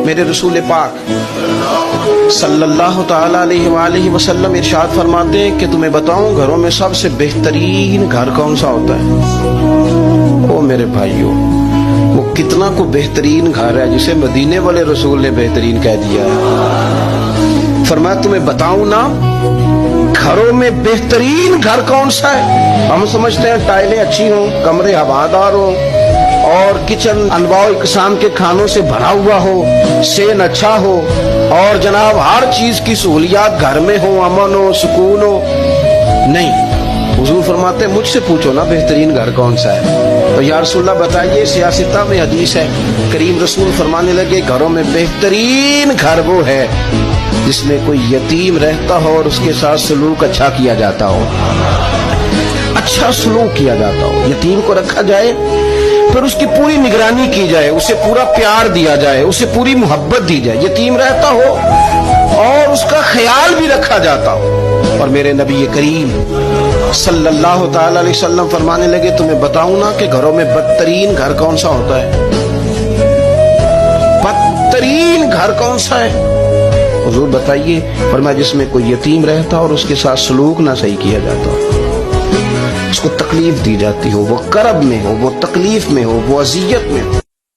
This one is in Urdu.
میرے رسول پاک صلی اللہ تعالی علیہ وآلہ وسلم ارشاد فرماتے ہیں کہ تمہیں بتاؤں گھروں میں سب سے بہترین گھر کون سا ہوتا ہے؟ او میرے بھائیوں، وہ کتنا کو بہترین گھر ہے جسے مدینے والے رسول نے بہترین کہہ دیا ہے۔ فرمایا تمہیں بتاؤں نا گھروں میں بہترین گھر کون سا ہے؟ ہم سمجھتے ہیں ٹائلیں اچھی ہوں، کمرے ہوادار ہوں اور کچن انواع اقسام کے کھانوں سے بھرا ہوا ہو، سین اچھا ہو اور جناب ہر چیز کی سہولیات گھر میں ہو، امن ہو، سکون ہو۔ نہیں، حضور فرماتے ہیں مجھ سے پوچھو نا بہترین گھر کون سا ہے؟ تو یا رسول اللہ بتائیے، سیاستہ میں حدیث ہے، کریم رسول فرمانے لگے گھروں میں بہترین گھر وہ ہے جس میں کوئی یتیم رہتا ہو اور اس کے ساتھ سلوک اچھا کیا جاتا ہو، اچھا سلوک کیا جاتا ہو، یتیم کو رکھا جائے پھر اس کی پوری نگرانی کی جائے، اسے پورا پیار دیا جائے، اسے پوری محبت دی جائے، یتیم رہتا ہو اور اس کا خیال بھی رکھا جاتا ہو۔ اور میرے نبی کریم صلی اللہ تعالی علیہ وسلم فرمانے لگے تمہیں بتاؤں نا کہ گھروں میں بدترین گھر کون سا ہوتا ہے؟ بدترین گھر کون سا ہے؟ حضور بتائیے، فرمایا جس میں کوئی یتیم رہتا اور اس کے ساتھ سلوک نہ صحیح کیا جاتا، اس کو تکلیف دی جاتی ہو، وہ کرب میں ہو، وہ تکلیف میں ہو، وہ اذیت میں ہو۔